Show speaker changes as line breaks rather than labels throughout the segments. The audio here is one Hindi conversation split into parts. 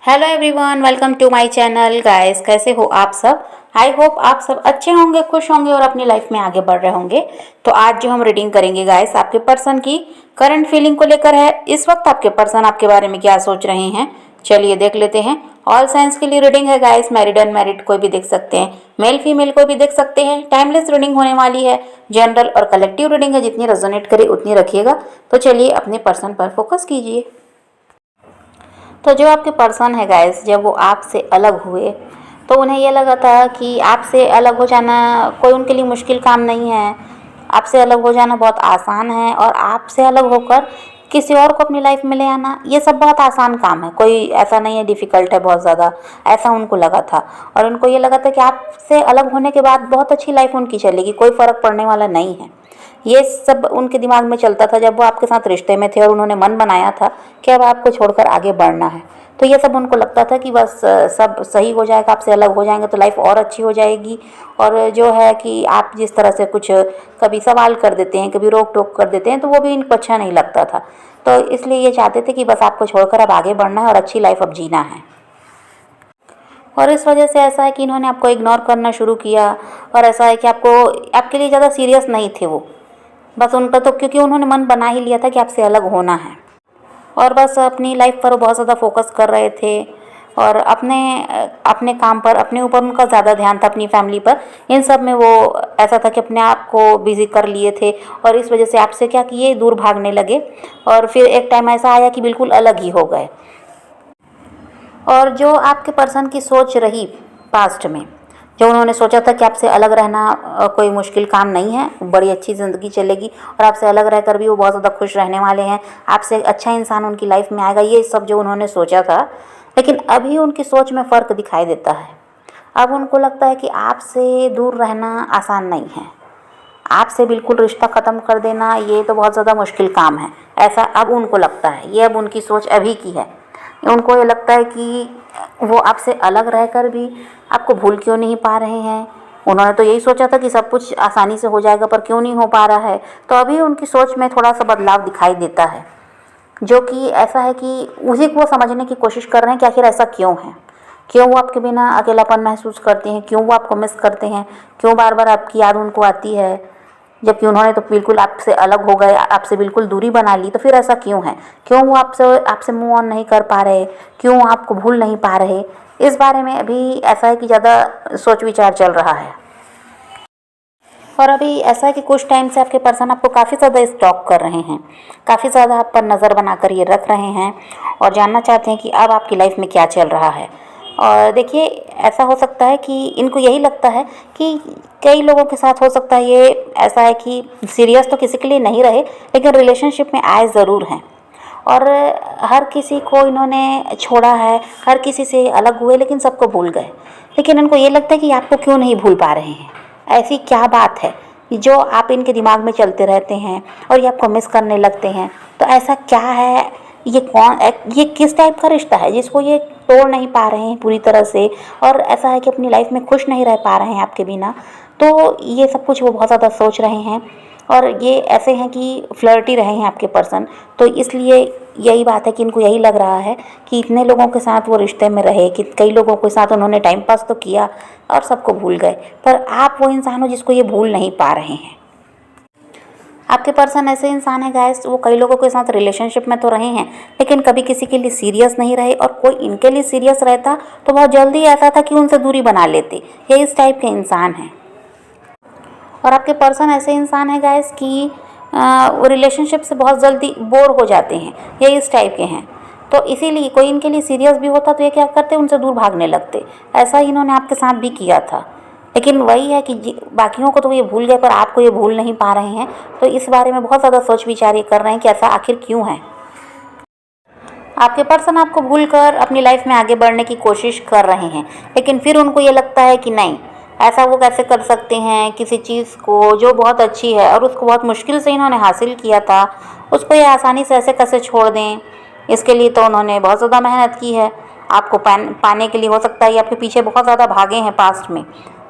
Hello everyone, welcome to my channel. Guys, कैसे हो आप सब? आई होप आप सब अच्छे होंगे, खुश होंगे और अपनी लाइफ में आगे बढ़ रहे होंगे। तो आज जो हम रीडिंग करेंगे गाइस, आपके पर्सन की करंट फीलिंग को लेकर है। इस वक्त आपके पर्सन आपके बारे में क्या सोच रहे हैं, चलिए देख लेते हैं। ऑल साइंस के लिए रीडिंग है गाइस, मैरिड अनमैरिड कोई भी देख सकते हैं, मेल फीमेल कोई भी देख सकते हैं। टाइमलेस रीडिंग होने वाली है, जनरल और कलेक्टिव रीडिंग है, जितनी रेजोनेट करे उतनी रखिएगा। तो चलिए अपने पर्सन पर फोकस कीजिए। तो जो आपके पर्सन है गाइस, जब वो आपसे अलग हुए तो उन्हें ये लगा था कि आपसे अलग हो जाना कोई उनके लिए मुश्किल काम नहीं है। आपसे अलग हो जाना बहुत आसान है और आपसे अलग होकर किसी और को अपनी लाइफ में ले आना ये सब बहुत आसान काम है, कोई ऐसा नहीं है डिफ़िकल्ट है बहुत ज़्यादा, ऐसा उनको लगा था। और उनको ये लगा था कि आपसे अलग होने के बाद बहुत अच्छी लाइफ उनकी चलेगी, कोई फ़र्क पड़ने वाला नहीं है। ये सब उनके दिमाग में चलता था जब वो आपके साथ रिश्ते में थे और उन्होंने मन बनाया था कि अब आपको छोड़कर आगे बढ़ना है। तो ये सब उनको लगता था कि बस सब सही हो जाएगा, आपसे अलग हो जाएंगे तो लाइफ और अच्छी हो जाएगी। और जो है कि आप जिस तरह से कुछ कभी सवाल कर देते हैं, कभी रोक टोक कर देते हैं, तो वो भी इनको अच्छा नहीं लगता था। तो इसलिए ये चाहते थे कि बस आपको छोड़कर अब आगे बढ़ना है और अच्छी लाइफ अब जीना है। और इस वजह से ऐसा है कि इन्होंने आपको इग्नोर करना शुरू किया। और ऐसा है कि आपके लिए ज़्यादा सीरियस नहीं थे वो, बस उनका तो क्योंकि उन्होंने मन बना ही लिया था कि आपसे अलग होना है। और बस अपनी लाइफ पर वो बहुत ज़्यादा फोकस कर रहे थे और अपने अपने काम पर, अपने ऊपर उनका ज़्यादा ध्यान था, अपनी फैमिली पर। इन सब में वो ऐसा था कि अपने आप को बिज़ी कर लिए थे और इस वजह से आपसे क्या कि ये दूर भागने लगे। और फिर एक टाइम ऐसा आया कि बिल्कुल अलग ही हो गए। और जो आपके पर्सन की सोच रही पास्ट में, जो उन्होंने सोचा था कि आपसे अलग रहना कोई मुश्किल काम नहीं है, बड़ी अच्छी ज़िंदगी चलेगी और आपसे अलग रहकर भी वो बहुत ज़्यादा खुश रहने वाले हैं, आपसे अच्छा इंसान उनकी लाइफ में आएगा, ये सब जो उन्होंने सोचा था। लेकिन अभी उनकी सोच में फ़र्क दिखाई देता है। अब उनको लगता है कि आपसे दूर रहना आसान नहीं है, आपसे बिल्कुल रिश्ता ख़त्म कर देना ये तो बहुत ज़्यादा मुश्किल काम है, ऐसा अब उनको लगता है। ये अब उनकी सोच अभी की है। उनको ये लगता है कि वो आपसे अलग रहकर भी आपको भूल क्यों नहीं पा रहे हैं। उन्होंने तो यही सोचा था कि सब कुछ आसानी से हो जाएगा, पर क्यों नहीं हो पा रहा है। तो अभी उनकी सोच में थोड़ा सा बदलाव दिखाई देता है, जो कि ऐसा है कि उसी को वो समझने की कोशिश कर रहे हैं कि आखिर ऐसा क्यों है, क्यों वो आपके बिना अकेलापन महसूस करते हैं, क्यों वो आपको मिस करते हैं, क्यों बार बार आपकी याद उनको आती है, जबकि उन्होंने तो बिल्कुल आपसे अलग हो गए, आपसे बिल्कुल दूरी बना ली। तो फिर ऐसा क्यों है, क्यों वो आपसे आपसे मूव ऑन नहीं कर पा रहे, क्यों आपको भूल नहीं पा रहे। इस बारे में अभी ऐसा है कि ज़्यादा सोच विचार चल रहा है। और अभी ऐसा है कि कुछ टाइम से आपके पर्सन आपको काफ़ी ज़्यादा स्टॉक कर रहे हैं, काफ़ी ज़्यादा आप पर नज़र बनाकर ये रख रहे हैं और जानना चाहते हैं कि अब आपकी लाइफ में क्या चल रहा है। और देखिए, ऐसा हो सकता है कि इनको यही लगता है कि कई लोगों के साथ हो सकता है ये ऐसा है कि सीरियस तो किसी के लिए नहीं रहे, लेकिन रिलेशनशिप में आए ज़रूर हैं। और हर किसी को इन्होंने छोड़ा है, हर किसी से अलग हुए, लेकिन सबको भूल गए। लेकिन इनको ये लगता है कि आपको क्यों नहीं भूल पा रहे हैं, ऐसी क्या बात है जो आप इनके दिमाग में चलते रहते हैं और ये आपको मिस करने लगते हैं। तो ऐसा क्या है, ये किस टाइप का रिश्ता है जिसको ये तोड़ नहीं पा रहे हैं पूरी तरह से, और ऐसा है कि अपनी लाइफ में खुश नहीं रह पा रहे हैं आपके बिना। तो ये सब कुछ वो बहुत ज़्यादा सोच रहे हैं। और ये ऐसे हैं कि फ्लर्टी रहे हैं आपके पर्सन, तो इसलिए यही बात है कि इनको यही लग रहा है कि इतने लोगों के साथ वो रिश्ते में रहे, कि कई लोगों के साथ उन्होंने टाइम पास तो किया और सबको भूल गए, पर आप वो इंसान हो जिसको ये भूल नहीं पा रहे हैं। आपके पर्सन ऐसे इंसान है गाइस, वो कई लोगों के साथ रिलेशनशिप में तो रहे हैं, लेकिन कभी किसी के लिए सीरियस नहीं रहे। और कोई इनके लिए सीरियस रहता तो बहुत जल्दी ऐसा था कि उनसे दूरी बना लेते। ये इस टाइप के इंसान हैं। और आपके पर्सन ऐसे इंसान है गाइस कि वो रिलेशनशिप से बहुत जल्दी बोर हो जाते हैं, ये इस टाइप के हैं। तो इसीलिए कोई इनके लिए सीरियस भी होता तो ये क्या करते, उनसे दूर भागने लगते। ऐसा ही इन्होंने आपके साथ भी किया था। लेकिन वही है कि बाकियों को तो ये भूल गए, पर आपको ये भूल नहीं पा रहे हैं। तो इस बारे में बहुत ज़्यादा सोच विचार ये कर रहे हैं कि ऐसा आखिर क्यों है। आपके पर्सन आपको भूलकर अपनी लाइफ में आगे बढ़ने की कोशिश कर रहे हैं, लेकिन फिर उनको ये लगता है कि नहीं, ऐसा वो कैसे कर सकते हैं, किसी चीज़ को जो बहुत अच्छी है और उसको बहुत मुश्किल से इन्होंने हासिल किया था, उसको ये आसानी से ऐसे कैसे छोड़ दें। इसके लिए तो उन्होंने बहुत ज़्यादा मेहनत की है। आपको पाने के लिए हो सकता है ये आपके पीछे बहुत ज़्यादा भागे हैं पास्ट में,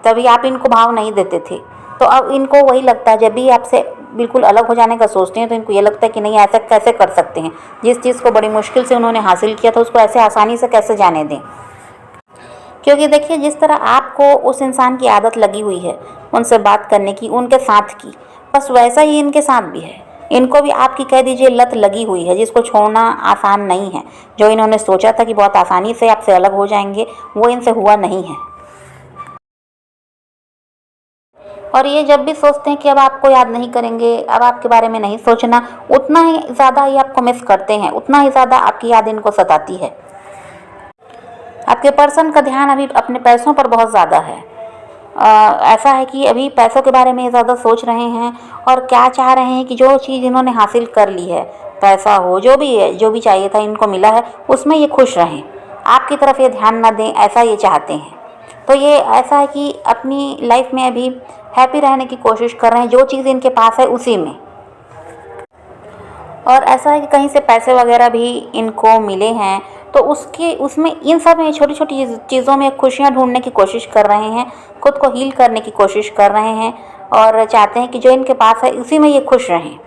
तभी आप इनको भाव नहीं देते थे। तो अब इनको वही लगता है, जब भी आपसे बिल्कुल अलग हो जाने का सोचते हैं तो इनको ये लगता है कि नहीं, ऐसा कैसे कर सकते हैं, जिस चीज़ को बड़ी मुश्किल से उन्होंने हासिल किया था उसको ऐसे आसानी से कैसे जाने दें। क्योंकि देखिए, जिस तरह आपको उस इंसान की आदत लगी हुई है उनसे बात करने की, उनके साथ की, बस वैसा ही इनके साथ भी है। इनको भी आपकी कह दीजिए लत लगी हुई है, जिसको छोड़ना आसान नहीं है। जो इन्होंने सोचा था कि बहुत आसानी से आपसे अलग हो जाएंगे, वो इनसे हुआ नहीं है। और ये जब भी सोचते हैं कि अब आपको याद नहीं करेंगे, अब आपके बारे में नहीं सोचना, उतना ही ज़्यादा ही आपको मिस करते हैं, उतना ही ज़्यादा आपकी याद इनको सताती है। आपके पर्सन का ध्यान अभी अपने पैसों पर बहुत ज़्यादा है। ऐसा है कि अभी पैसों के बारे में ज़्यादा सोच रहे हैं और क्या चाह रहे हैं कि जो चीज़ इन्होंने हासिल कर ली है, पैसा हो, जो भी है, जो भी चाहिए था इनको मिला है, उसमें ये खुश रहें, आपकी तरफ ये ध्यान ना दें, ऐसा ये चाहते हैं। तो ये ऐसा है कि अपनी लाइफ में अभी हैप्पी रहने की कोशिश कर रहे हैं, जो चीज़ इनके पास है उसी में। और ऐसा है कि कहीं से पैसे वगैरह भी इनको मिले हैं, तो उसमें इन सब में छोटी छोटी चीज़ों में खुशियाँ ढूंढने की कोशिश कर रहे हैं, खुद को हील करने की कोशिश कर रहे हैं और चाहते हैं कि जो इनके पास है उसी में ये खुश रहें।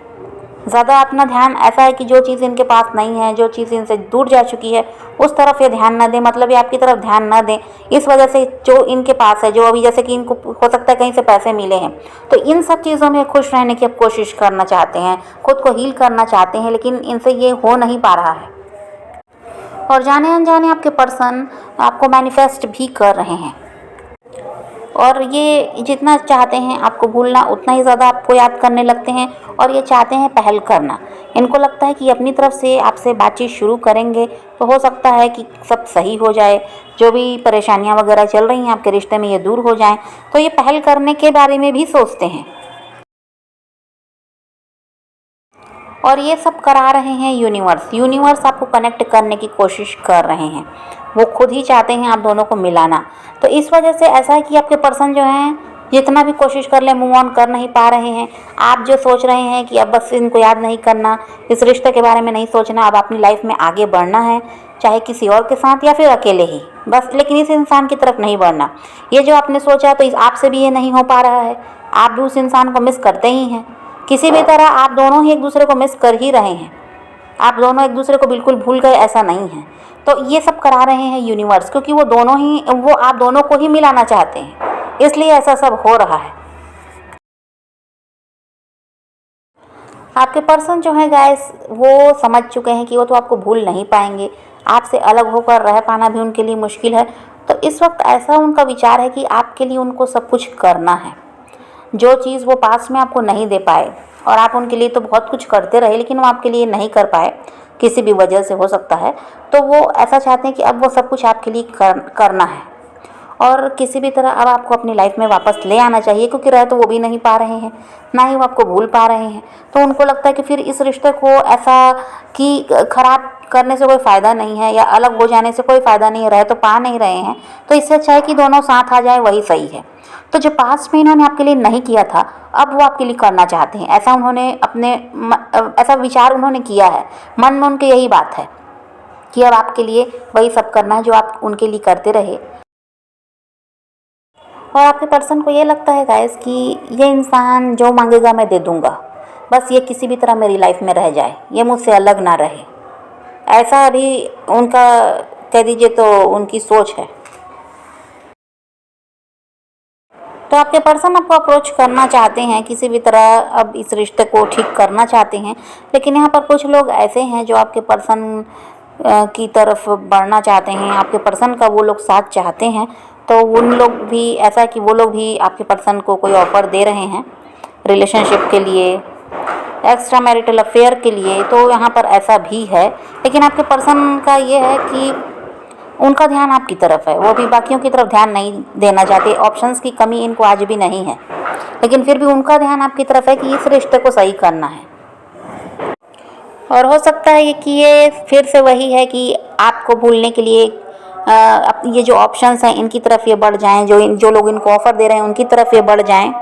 ज़्यादा अपना ध्यान, ऐसा है कि जो चीज़ इनके पास नहीं है, जो चीज़ इनसे दूर जा चुकी है, उस तरफ ये ध्यान ना दें, मतलब ये आपकी तरफ ध्यान ना दें। इस वजह से जो इनके पास है, जो अभी जैसे कि इनको हो सकता है कहीं से पैसे मिले हैं, तो इन सब चीज़ों में खुश रहने की अब कोशिश करना चाहते हैं, खुद को हील करना चाहते हैं, लेकिन इनसे ये हो नहीं पा रहा है। और जाने अनजाने आपके पर्सन आपको मैनिफेस्ट भी कर रहे हैं, और ये जितना चाहते हैं आपको भूलना, उतना ही ज़्यादा आपको याद करने लगते हैं और ये चाहते हैं पहल करना। इनको लगता है कि अपनी तरफ से आपसे बातचीत शुरू करेंगे तो हो सकता है कि सब सही हो जाए, जो भी परेशानियां वगैरह चल रही हैं आपके रिश्ते में ये दूर हो जाएं। तो ये पहल करने के बारे में भी सोचते हैं और ये सब करा रहे हैं यूनिवर्स आपको कनेक्ट करने की कोशिश कर रहे हैं। वो खुद ही चाहते हैं आप दोनों को मिलाना। तो इस वजह से ऐसा है कि आपके पर्सन जो हैं जितना भी कोशिश कर ले मूव ऑन कर नहीं पा रहे हैं। आप जो सोच रहे हैं कि अब बस इनको याद नहीं करना, इस रिश्ते के बारे में नहीं सोचना, अब अपनी लाइफ में आगे बढ़ना है, चाहे किसी और के साथ या फिर अकेले ही बस, लेकिन इस इंसान की तरफ नहीं बढ़ना। ये जो आपने सोचा तो आपसे भी ये नहीं हो पा रहा है, आप भी उस इंसान को मिस करते ही हैं। किसी भी तरह आप दोनों ही एक दूसरे को मिस कर ही रहे हैं, आप दोनों एक दूसरे को बिल्कुल भूल गए ऐसा नहीं है। तो ये सब करा रहे हैं यूनिवर्स, क्योंकि वो आप दोनों को ही मिलाना चाहते हैं, इसलिए ऐसा सब हो रहा है। आपके पर्सन जो है गाइस, वो समझ चुके हैं कि वो तो आपको भूल नहीं पाएंगे, आपसे अलग होकर रह पाना भी उनके लिए मुश्किल है। तो इस वक्त ऐसा उनका विचार है कि आपके लिए उनको सब कुछ करना है, जो चीज़ वो पास में आपको नहीं दे पाए, और आप उनके लिए तो बहुत कुछ करते रहे लेकिन वो आपके लिए नहीं कर पाए, किसी भी वजह से हो सकता है। तो वो ऐसा चाहते हैं कि अब वो सब कुछ आपके लिए करना है, और किसी भी तरह अब आपको अपनी लाइफ में वापस ले आना चाहिए, क्योंकि रह तो वो भी नहीं पा रहे हैं, ना ही वो आपको भूल पा रहे हैं। तो उनको लगता है कि फिर इस रिश्ते को ऐसा कि ख़राब करने से कोई फ़ायदा नहीं है, या अलग हो जाने से कोई फ़ायदा नहीं है, रह तो पा नहीं रहे हैं, तो इससे अच्छा है कि दोनों साथ आ जाए, वही सही है। तो जो पास्ट में इन्होंने आपके लिए नहीं किया था, अब वो आपके लिए करना चाहते हैं। ऐसा उन्होंने ऐसा विचार उन्होंने किया है, मन में उनके यही बात है कि अब आपके लिए वही सब करना है जो आप उनके लिए करते रहे। और आपके पर्सन को ये लगता है गाइस कि ये इंसान जो मांगेगा मैं दे दूंगा, बस ये किसी भी तरह मेरी लाइफ में रह जाए, ये मुझसे अलग ना रहे। ऐसा अभी उनका कह दीजिए तो उनकी सोच है। तो आपके पर्सन आपको अप्रोच करना चाहते हैं किसी भी तरह, अब इस रिश्ते को ठीक करना चाहते हैं, लेकिन यहाँ पर कुछ लोग ऐसे हैं जो आपके पर्सन की तरफ बढ़ना चाहते हैं, आपके पर्सन का वो लोग साथ चाहते हैं। तो उन लोग भी, ऐसा है कि वो लोग भी आपके पर्सन को कोई ऑफ़र दे रहे हैं रिलेशनशिप के लिए, एक्स्ट्रा मैरिटल अफेयर के लिए। तो यहाँ पर ऐसा भी है, लेकिन आपके पर्सन का ये है कि उनका ध्यान आपकी तरफ है, वो भी बाकियों की तरफ ध्यान नहीं देना चाहते। ऑप्शंस की कमी इनको आज भी नहीं है, लेकिन फिर भी उनका ध्यान आपकी तरफ है कि इस रिश्ते को सही करना है। और हो सकता है कि ये फिर से वही है कि आपको भूलने के लिए ये जो ऑप्शंस हैं इनकी तरफ ये बढ़ जाएं, जो लोग इनको ऑफ़र दे रहे हैं उनकी तरफ ये बढ़ जाएं।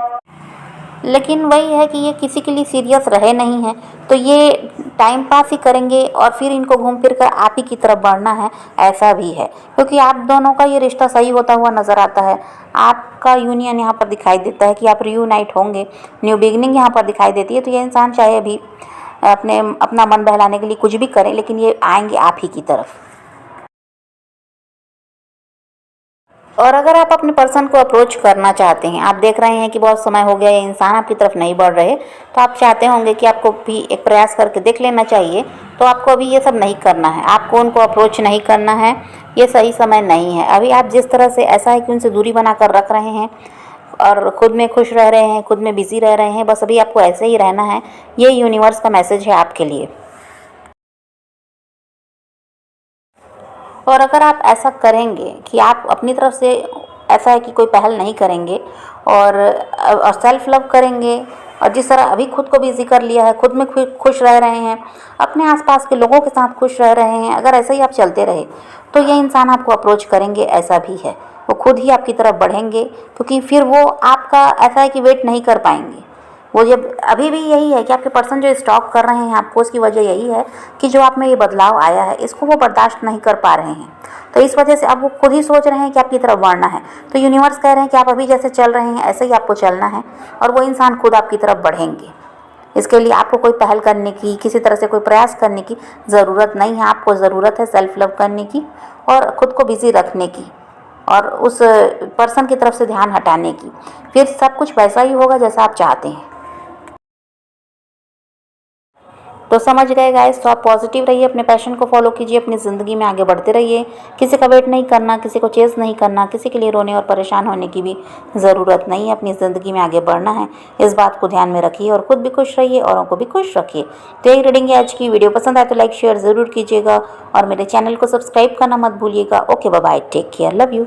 लेकिन वही है कि ये किसी के लिए सीरियस रहे नहीं हैं, तो ये टाइम पास ही करेंगे और फिर इनको घूम फिर कर आप ही की तरफ बढ़ना है, ऐसा भी है। क्योंकि आप दोनों का ये रिश्ता सही होता हुआ नज़र आता है। आपका यूनियन यहाँ पर दिखाई देता है कि आप रियूनाइट होंगे, न्यू बिगनिंग यहाँ पर दिखाई देती है। तो ये इंसान चाहे अभी अपना मन बहलाने के लिए कुछ भी करें, लेकिन ये आएंगे आप ही की तरफ। और अगर आप अपने पर्सन को अप्रोच करना चाहते हैं, आप देख रहे हैं कि बहुत समय हो गया ये इंसान आपकी तरफ नहीं बढ़ रहे, तो आप चाहते होंगे कि आपको भी एक प्रयास करके देख लेना चाहिए। तो आपको अभी ये सब नहीं करना है, आपको उनको अप्रोच नहीं करना है, ये सही समय नहीं है। अभी आप जिस तरह से ऐसा है कि उनसे दूरी बना कर रख रहे हैं और खुद में खुश रह रहे हैं, खुद में बिजी रह रहे हैं, बस अभी आपको ऐसे ही रहना है। ये यूनिवर्स का मैसेज है आपके लिए। और अगर आप ऐसा करेंगे कि आप अपनी तरफ से ऐसा है कि कोई पहल नहीं करेंगे और सेल्फ लव करेंगे, और जिस तरह अभी खुद को बिजी कर लिया है, खुद में खुश रह रहे हैं, अपने आसपास के लोगों के साथ खुश रह रहे हैं, अगर ऐसे ही आप चलते रहे तो ये इंसान आपको अप्रोच करेंगे, ऐसा भी है। वो खुद ही आपकी तरफ बढ़ेंगे, क्योंकि फिर वो आपका ऐसा है कि वेट नहीं कर पाएंगे। वो जब अभी भी यही है कि आपके पर्सन जो स्टॉक कर रहे हैं आपको, उसकी वजह यही है कि जो आप में ये बदलाव आया है इसको वो बर्दाश्त नहीं कर पा रहे हैं। तो इस वजह से अब वो खुद ही सोच रहे हैं कि आपकी तरफ बढ़ना है। तो यूनिवर्स कह रहे हैं कि आप अभी जैसे चल रहे हैं ऐसे ही आपको चलना है, और वो इंसान खुद आपकी तरफ बढ़ेंगे। इसके लिए आपको कोई पहल करने की, किसी तरह से कोई प्रयास करने की ज़रूरत नहीं है। आपको ज़रूरत है सेल्फ लव करने की और ख़ुद को बिज़ी रखने की और उस पर्सन की तरफ से ध्यान हटाने की। फिर सब कुछ वैसा ही होगा जैसा आप चाहते हैं। तो समझ गए गाइस। तो आप पॉजिटिव रहिए, अपने पैशन को फॉलो कीजिए, अपनी ज़िंदगी में आगे बढ़ते रहिए। किसी का वेट नहीं करना, किसी को चेज़ नहीं करना, किसी के लिए रोने और परेशान होने की भी ज़रूरत नहीं है। अपनी ज़िंदगी में आगे बढ़ना है, इस बात को ध्यान में रखिए और ख़ुद भी खुश रहिए, औरों को भी खुश रखिए। तो यही रीडिंग है आज की। वीडियो पसंद आए तो लाइक शेयर ज़रूर कीजिएगा और मेरे चैनल को सब्सक्राइब करना मत भूलिएगा। Okay bye, take care, love you.